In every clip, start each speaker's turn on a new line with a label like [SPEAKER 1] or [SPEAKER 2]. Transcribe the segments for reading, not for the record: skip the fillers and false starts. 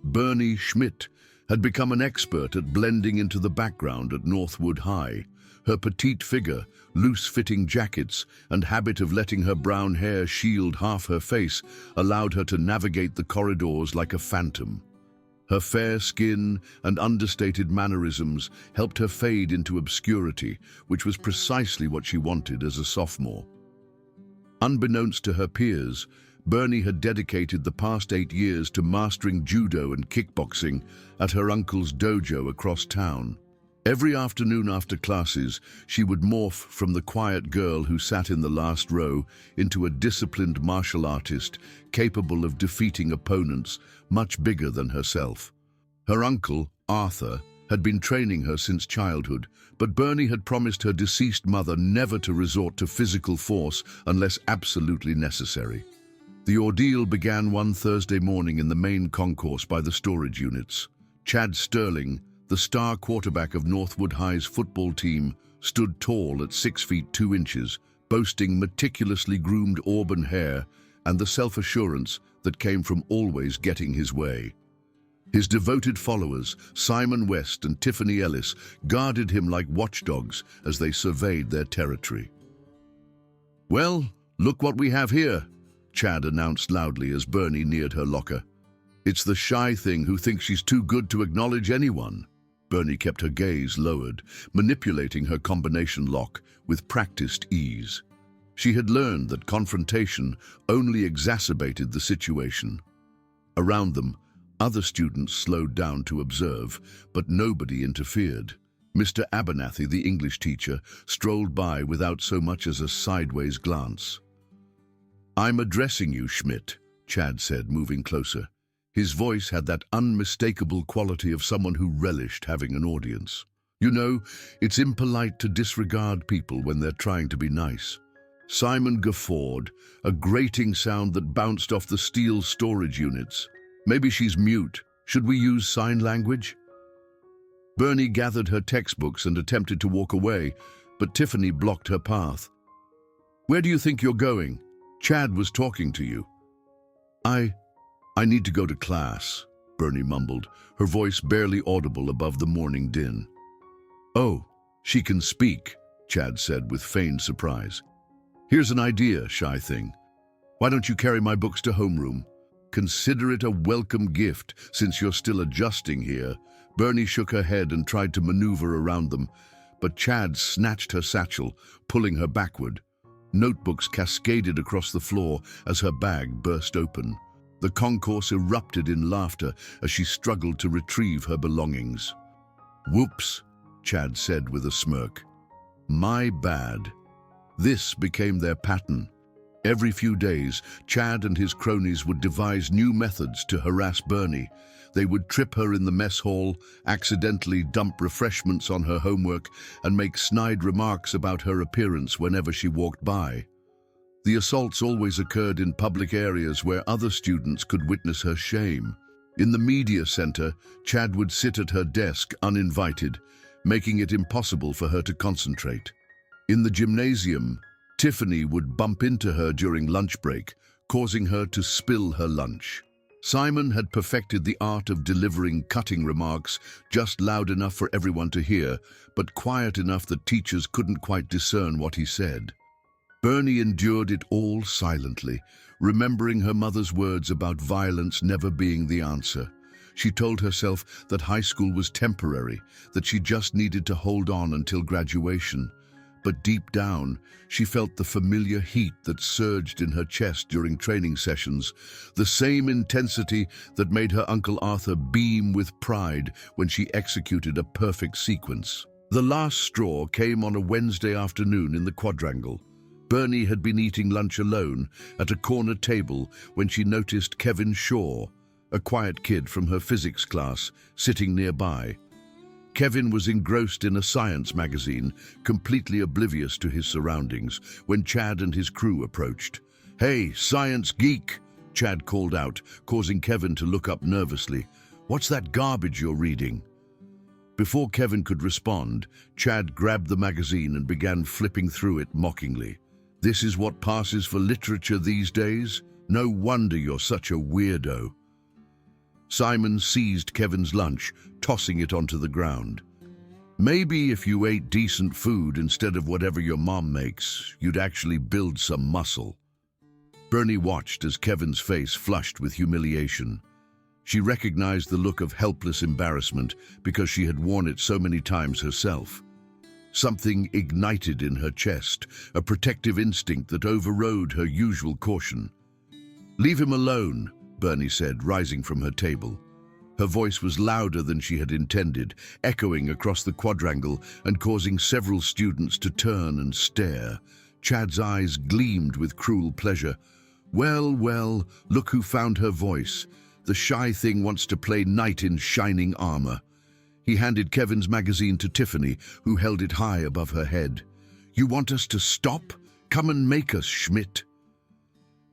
[SPEAKER 1] Bernie Schmidt had become an expert at blending into the background at Northwood High. Her petite figure, loose-fitting jackets, and habit of letting her brown hair shield half her face allowed her to navigate the corridors like a phantom. Her fair skin and understated mannerisms helped her fade into obscurity, which was precisely what she wanted as a sophomore. Unbeknownst to her peers, Bernie had dedicated the past 8 years to mastering judo and kickboxing at her uncle's dojo across town. Every afternoon after classes, she would morph from the quiet girl who sat in the last row into a disciplined martial artist capable of defeating opponents much bigger than herself. Her uncle, Arthur, had been training her since childhood, but Bernie had promised her deceased mother never to resort to physical force unless absolutely necessary. The ordeal began one Thursday morning in the main concourse by the storage units. Chad Sterling, the star quarterback of Northwood High's football team, stood tall at 6 feet 2 inches, boasting meticulously groomed auburn hair and the self-assurance that came from always getting his way. His devoted followers, Simon West and Tiffany Ellis, guarded him like watchdogs as they surveyed their territory. "Well, look what we have here," Chad announced loudly as Bernie neared her locker. "It's the shy thing who thinks she's too good to acknowledge anyone." Bernie kept her gaze lowered, manipulating her combination lock with practiced ease. She had learned that confrontation only exacerbated the situation. Around them, other students slowed down to observe, but nobody interfered. Mr. Abernathy, the English teacher, strolled by without so much as a sideways glance. "I'm addressing you, Schmidt," Chad said, moving closer. His voice had that unmistakable quality of someone who relished having an audience. "You know, it's impolite to disregard people when they're trying to be nice." Simon guffawed, a grating sound that bounced off the steel storage units. "Maybe she's mute. Should we use sign language?" Bernie gathered her textbooks and attempted to walk away, but Tiffany blocked her path. "Where do you think you're going? Chad was talking to you." I need to go to class," Bernie mumbled, her voice barely audible above the morning din. "Oh, she can speak," Chad said with feigned surprise. "Here's an idea, shy thing. Why don't you carry my books to homeroom? Consider it a welcome gift since you're still adjusting here." Bernie shook her head and tried to maneuver around them, but Chad snatched her satchel, pulling her backward. Notebooks cascaded across the floor as her bag burst open. The concourse erupted in laughter as she struggled to retrieve her belongings. "Whoops," Chad said with a smirk. "My bad." This became their pattern. Every few days, Chad and his cronies would devise new methods to harass Bernie. They would trip her in the mess hall, accidentally dump refreshments on her homework, and make snide remarks about her appearance whenever she walked by. The assaults always occurred in public areas where other students could witness her shame. In the media center, Chad would sit at her desk uninvited, making it impossible for her to concentrate. In the gymnasium, Tiffany would bump into her during lunch break, causing her to spill her lunch. Simon had perfected the art of delivering cutting remarks just loud enough for everyone to hear, but quiet enough that teachers couldn't quite discern what he said. Bernie endured it all silently, remembering her mother's words about violence never being the answer. She told herself that high school was temporary, that she just needed to hold on until graduation. But deep down, she felt the familiar heat that surged in her chest during training sessions, the same intensity that made her Uncle Arthur beam with pride when she executed a perfect sequence. The last straw came on a Wednesday afternoon in the quadrangle. Bernie had been eating lunch alone at a corner table when she noticed Kevin Shaw, a quiet kid from her physics class, sitting nearby. Kevin was engrossed in a science magazine, completely oblivious to his surroundings, when Chad and his crew approached. "Hey, science geek," Chad called out, causing Kevin to look up nervously. "What's that garbage you're reading?" Before Kevin could respond, Chad grabbed the magazine and began flipping through it mockingly. "This is what passes for literature these days? No wonder you're such a weirdo." Simon seized Kevin's lunch, tossing it onto the ground. Maybe if you ate decent food instead of whatever your mom makes, you'd actually build some muscle. Bernie watched as Kevin's face flushed with humiliation. She recognized the look of helpless embarrassment because she had worn it so many times herself. Something ignited in her chest, a protective instinct that overrode her usual caution. "Leave him alone," Bernie said, rising from her table. Her voice was louder than she had intended, echoing across the quadrangle and causing several students to turn and stare. Chad's eyes gleamed with cruel pleasure. Well, well, look who found her voice. The shy thing wants to play knight in shining armor. He handed Kevin's magazine to Tiffany, who held it high above her head. "You want us to stop? Come and make us, Schmidt."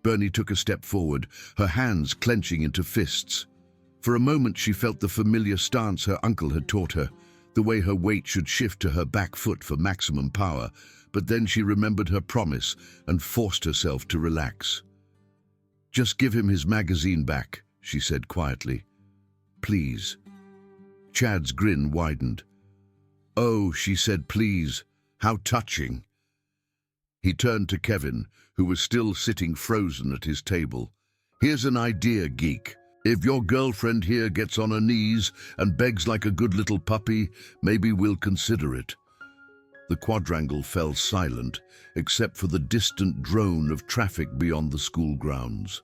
[SPEAKER 1] Bernie took a step forward, her hands clenching into fists. For a moment she felt the familiar stance her uncle had taught her, the way her weight should shift to her back foot for maximum power, but then she remembered her promise and forced herself to relax. "Just give him his magazine back," she said quietly. "Please." Chad's grin widened. "Oh," she said, "please. How touching." He turned to Kevin, who was still sitting frozen at his table. "Here's an idea, geek. If your girlfriend here gets on her knees and begs like a good little puppy, maybe we'll consider it." The quadrangle fell silent, except for the distant drone of traffic beyond the school grounds.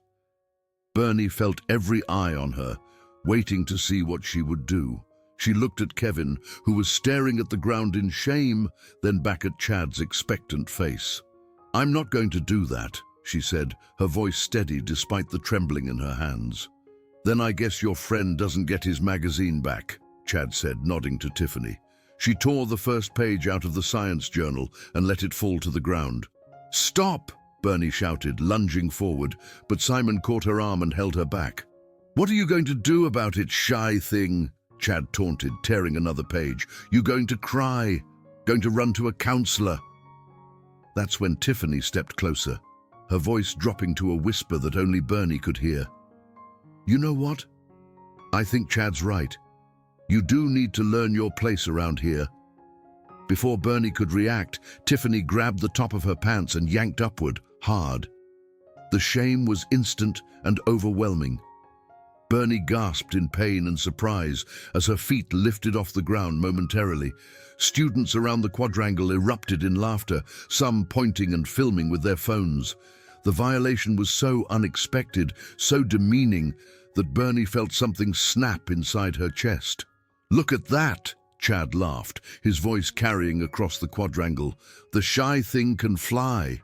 [SPEAKER 1] Bernie felt every eye on her, waiting to see what she would do. She looked at Kevin, who was staring at the ground in shame, then back at Chad's expectant face. "I'm not going to do that," she said, her voice steady despite the trembling in her hands. "Then I guess your friend doesn't get his magazine back," Chad said, nodding to Tiffany. She tore the first page out of the science journal and let it fall to the ground. "Stop!" Bernie shouted, lunging forward, but Simon caught her arm and held her back. "What are you going to do about it, shy thing?" Chad taunted, tearing another page. "You going to cry? Going to run to a counselor?" That's when Tiffany stepped closer, her voice dropping to a whisper that only Bernie could hear. "You know what? I think Chad's right. You do need to learn your place around here." Before Bernie could react, Tiffany grabbed the top of her pants and yanked upward, hard. The shame was instant and overwhelming. Bernie gasped in pain and surprise as her feet lifted off the ground momentarily. Students around the quadrangle erupted in laughter, some pointing and filming with their phones. The violation was so unexpected, so demeaning, that Bernie felt something snap inside her chest. "Look at that!" Chad laughed, his voice carrying across the quadrangle. "The shy thing can fly."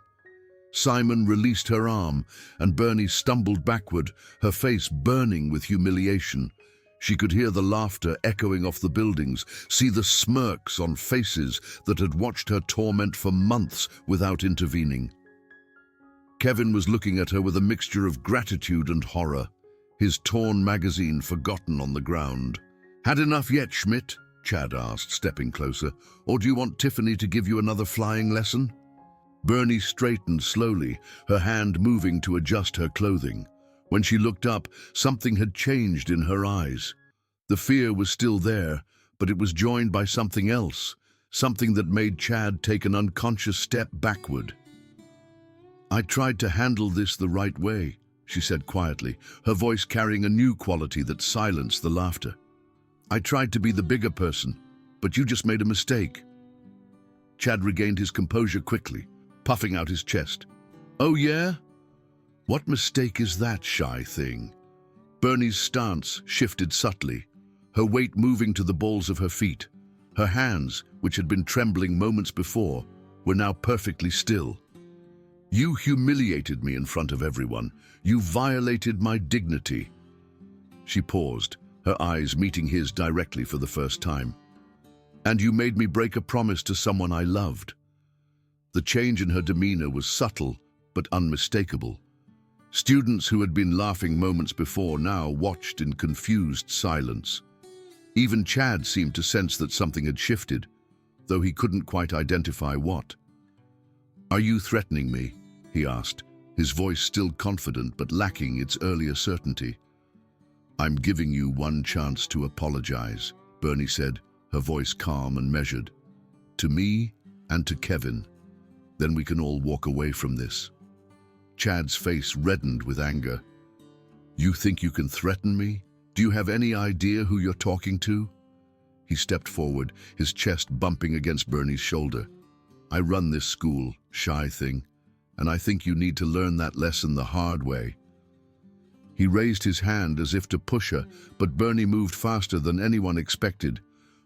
[SPEAKER 1] Simon released her arm, and Bernie stumbled backward, her face burning with humiliation. She could hear the laughter echoing off the buildings, see the smirks on faces that had watched her torment for months without intervening. Kevin was looking at her with a mixture of gratitude and horror, his torn magazine forgotten on the ground. "Had enough yet, Schmidt?" Chad asked, stepping closer. "Or do you want Tiffany to give you another flying lesson?" Bernie straightened slowly, her hand moving to adjust her clothing. When she looked up, something had changed in her eyes. The fear was still there, but it was joined by something else, something that made Chad take an unconscious step backward. "I tried to handle this the right way," she said quietly, her voice carrying a new quality that silenced the laughter. "I tried to be the bigger person, but you just made a mistake." Chad regained his composure quickly, puffing out his chest. "Oh yeah? What mistake is that, shy thing?" Bernie's stance shifted subtly, her weight moving to the balls of her feet. Her hands, which had been trembling moments before, were now perfectly still. "You humiliated me in front of everyone. You violated my dignity." She paused, her eyes meeting his directly for the first time. "And you made me break a promise to someone I loved." The change in her demeanor was subtle but unmistakable. Students who had been laughing moments before now watched in confused silence. Even Chad seemed to sense that something had shifted, though he couldn't quite identify what. "Are you threatening me?" he asked, his voice still confident but lacking its earlier certainty. I'm giving you one chance to apologize, Bernie said, her voice calm and measured. To me and to Kevin. Then we can all walk away from this. Chad's face reddened with anger. You think you can threaten me? Do you have any idea who you're talking to? He stepped forward, his chest bumping against Bernie's shoulder. I run this school, shy thing, and I think you need to learn that lesson the hard way. He raised his hand as if to push her, but Bernie moved faster than anyone expected.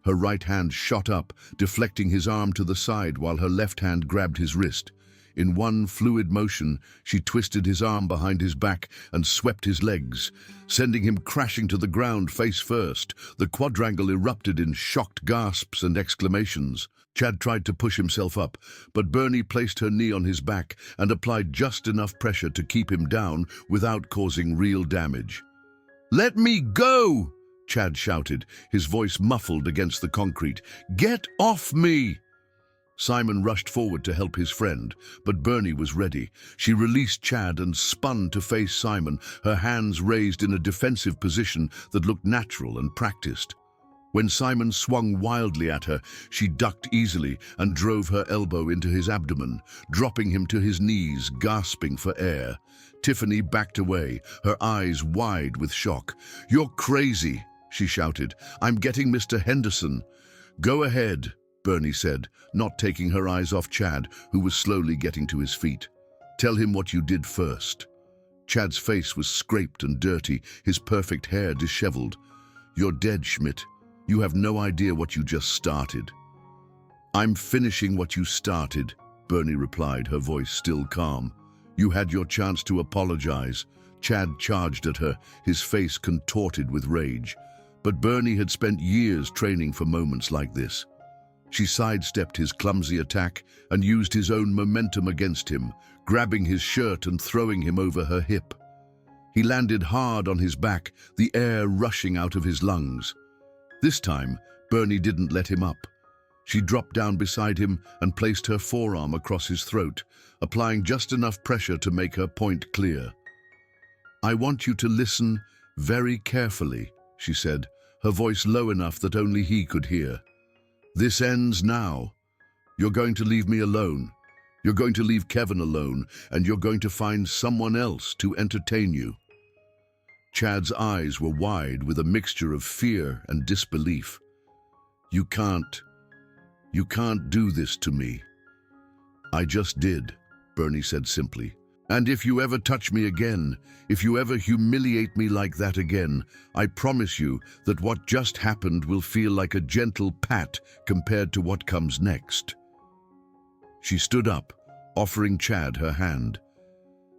[SPEAKER 1] Her right hand shot up, deflecting his arm to the side while her left hand grabbed his wrist. In one fluid motion, she twisted his arm behind his back and swept his legs, sending him crashing to the ground face first. The quadrangle erupted in shocked gasps and exclamations. Chad tried to push himself up, but Bernie placed her knee on his back and applied just enough pressure to keep him down without causing real damage. "Let me go!" Chad shouted, his voice muffled against the concrete. "Get off me!" Simon rushed forward to help his friend, but Bernie was ready. She released Chad and spun to face Simon, her hands raised in a defensive position that looked natural and practiced. When Simon swung wildly at her, she ducked easily and drove her elbow into his abdomen, dropping him to his knees, gasping for air. Tiffany backed away, her eyes wide with shock. "You're crazy," she shouted. "I'm getting Mr. Henderson." "Go ahead," Bernie said, not taking her eyes off Chad, who was slowly getting to his feet. "Tell him what you did first." Chad's face was scraped and dirty, his perfect hair disheveled. "You're dead, Schmidt. You have no idea what you just started." "I'm finishing what you started," Bernie replied, her voice still calm. "You had your chance to apologize." Chad charged at her, his face contorted with rage. But Bernie had spent years training for moments like this. She sidestepped his clumsy attack and used his own momentum against him, grabbing his shirt and throwing him over her hip. He landed hard on his back, the air rushing out of his lungs. This time, Bernie didn't let him up. She dropped down beside him and placed her forearm across his throat, applying just enough pressure to make her point clear. "I want you to listen very carefully," she said, her voice low enough that only he could hear. "This ends now. You're going to leave me alone. You're going to leave Kevin alone, and you're going to find someone else to entertain you." Chad's eyes were wide with a mixture of fear and disbelief. You can't do this to me." "I just did," Bernie said simply. "And if you ever touch me again, if you ever humiliate me like that again, I promise you that what just happened will feel like a gentle pat compared to what comes next." She stood up, offering Chad her hand.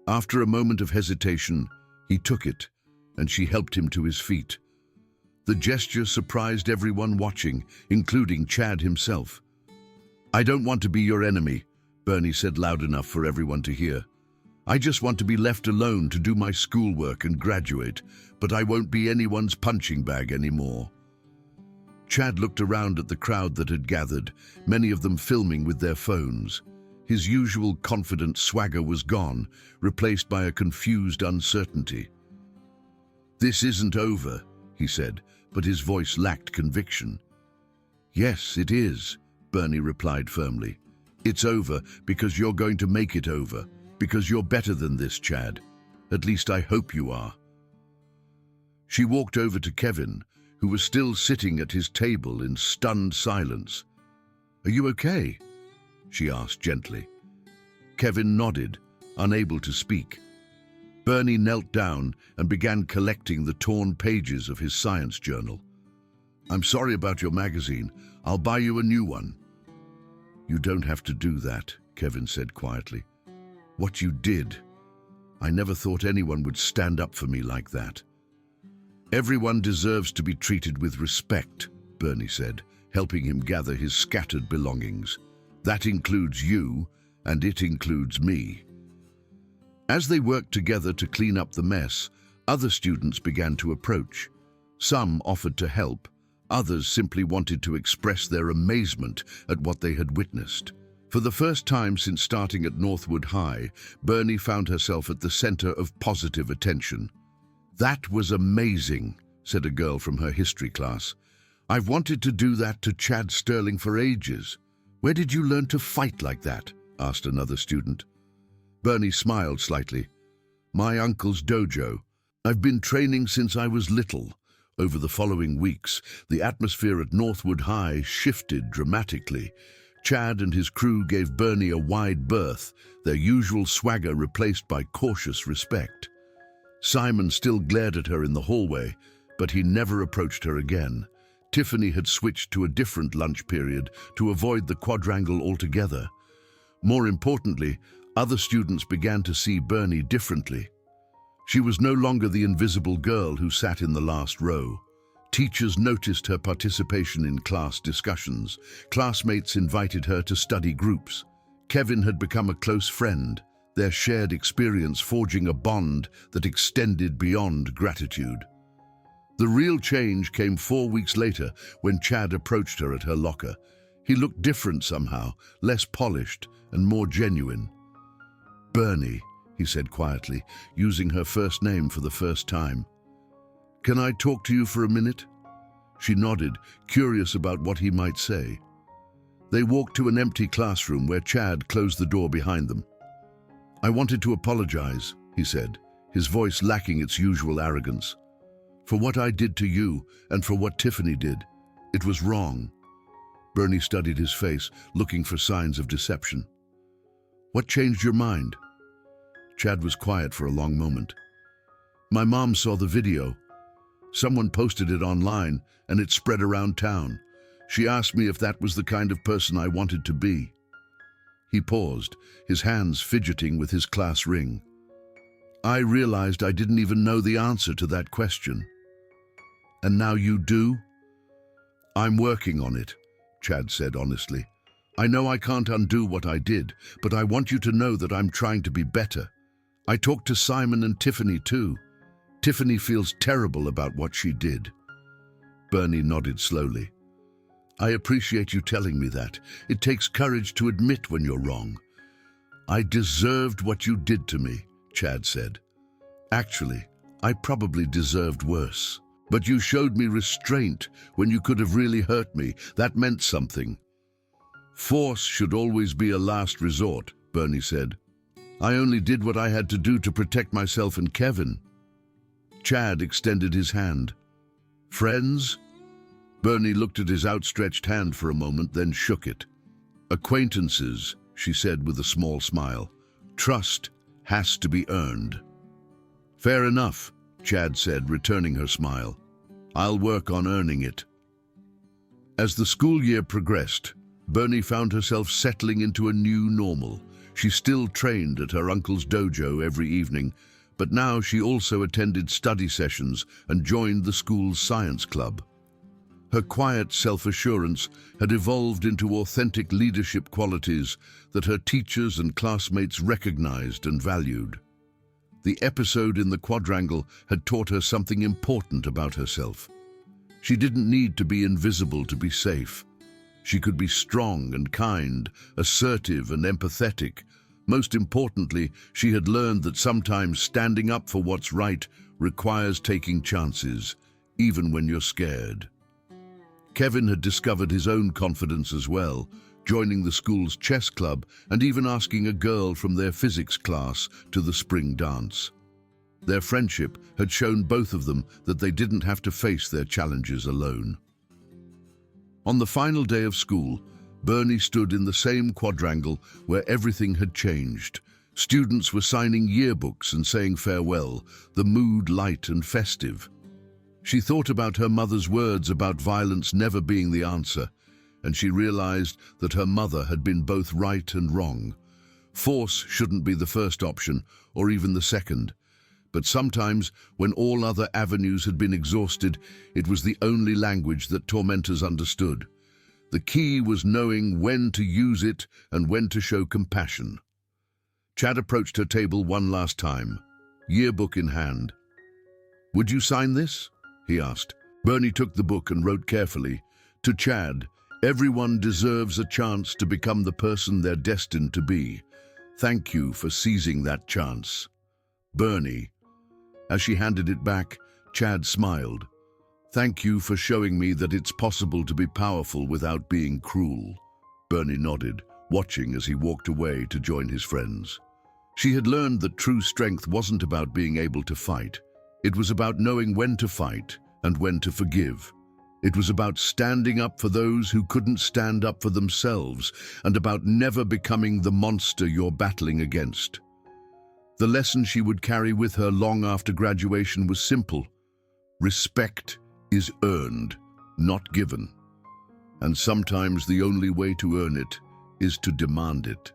[SPEAKER 1] After a moment of hesitation, he took it, and she helped him to his feet. The gesture surprised everyone watching, including Chad himself. "I don't want to be your enemy," Bernie said loud enough for everyone to hear. "I just want to be left alone to do my schoolwork and graduate, but I won't be anyone's punching bag anymore." Chad looked around at the crowd that had gathered, many of them filming with their phones. His usual confident swagger was gone, replaced by a confused uncertainty. "This isn't over," he said, but his voice lacked conviction. "Yes, it is," Bernie replied firmly. "It's over because you're going to make it over. Because you're better than this, Chad. At least I hope you are." She walked over to Kevin, who was still sitting at his table in stunned silence. "Are you okay?" she asked gently. Kevin nodded, unable to speak. Bernie knelt down and began collecting the torn pages of his science journal. "I'm sorry about your magazine. I'll buy you a new one." "You don't have to do that," Kevin said quietly. "What you did, I never thought anyone would stand up for me like that." "Everyone deserves to be treated with respect," Bernie said, helping him gather his scattered belongings. "That includes you, and it includes me." As they worked together to clean up the mess, other students began to approach. Some offered to help, others simply wanted to express their amazement at what they had witnessed. For the first time since starting at Northwood High, Bernie found herself at the center of positive attention. "That was amazing," said a girl from her history class. "I've wanted to do that to Chad Sterling for ages." "Where did you learn to fight like that?" asked another student. Bernie smiled slightly. "My uncle's dojo. I've been training since I was little." Over the following weeks, the atmosphere at Northwood High shifted dramatically. Chad and his crew gave Bernie a wide berth, their usual swagger replaced by cautious respect. Simon still glared at her in the hallway, but he never approached her again. Tiffany had switched to a different lunch period to avoid the quadrangle altogether. More importantly, other students began to see Bernie differently. She was no longer the invisible girl who sat in the last row. Teachers noticed her participation in class discussions. Classmates invited her to study groups. Kevin had become a close friend, their shared experience forging a bond that extended beyond gratitude. The real change came 4 weeks later when Chad approached her at her locker. He looked different somehow, less polished and more genuine. "Bernie," he said quietly, using her first name for the first time. "Can I talk to you for a minute?" She nodded, curious about what he might say. They walked to an empty classroom where Chad closed the door behind them. "I wanted to apologize," he said, his voice lacking its usual arrogance. "For what I did to you and for what Tiffany did. It was wrong." Bernie studied his face, looking for signs of deception. "What changed your mind?" Chad was quiet for a long moment. "My mom saw the video. Someone posted it online, and it spread around town. She asked me if that was the kind of person I wanted to be." He paused, his hands fidgeting with his class ring. "I realized I didn't even know the answer to that question." "And now you do?" "I'm working on it," Chad said honestly. "I know I can't undo what I did, but I want you to know that I'm trying to be better. I talked to Simon and Tiffany too. Tiffany feels terrible about what she did." Bernie nodded slowly. "I appreciate you telling me that. It takes courage to admit when you're wrong." "I deserved what you did to me," Chad said. "Actually, I probably deserved worse. But you showed me restraint when you could have really hurt me. That meant something." "Force should always be a last resort," Bernie said. "I only did what I had to do to protect myself and Kevin." Chad extended his hand. "Friends?" Bernie looked at his outstretched hand for a moment, then shook it. "Acquaintances," she said with a small smile. "Trust has to be earned." "Fair enough," Chad said, returning her smile. "I'll work on earning it." As the school year progressed, Bernie found herself settling into a new normal. She still trained at her uncle's dojo every evening, but now she also attended study sessions and joined the school's science club. Her quiet self-assurance had evolved into authentic leadership qualities that her teachers and classmates recognized and valued. The episode in the quadrangle had taught her something important about herself. She didn't need to be invisible to be safe. She could be strong and kind, assertive and empathetic. Most importantly, she had learned that sometimes standing up for what's right requires taking chances, even when you're scared. Kevin had discovered his own confidence as well, joining the school's chess club and even asking a girl from their physics class to the spring dance. Their friendship had shown both of them that they didn't have to face their challenges alone. On the final day of school, Bernie stood in the same quadrangle where everything had changed. Students were signing yearbooks and saying farewell, the mood light and festive. She thought about her mother's words about violence never being the answer, and she realized that her mother had been both right and wrong. Force shouldn't be the first option, or even the second. But sometimes, when all other avenues had been exhausted, it was the only language that tormentors understood. The key was knowing when to use it and when to show compassion. Chad approached her table one last time, yearbook in hand. "Would you sign this?" he asked. Bernie took the book and wrote carefully, "To Chad, everyone deserves a chance to become the person they're destined to be. Thank you for seizing that chance. Bernie." As she handed it back, Chad smiled. Thank you for showing me that it's possible to be powerful without being cruel. Bernie nodded, watching as he walked away to join his friends. She had learned that true strength wasn't about being able to fight. It was about knowing when to fight and when to forgive. It was about standing up for those who couldn't stand up for themselves, and about never becoming the monster you're battling against. The lesson she would carry with her long after graduation was simple. Respect is earned, not given. And sometimes the only way to earn it is to demand it.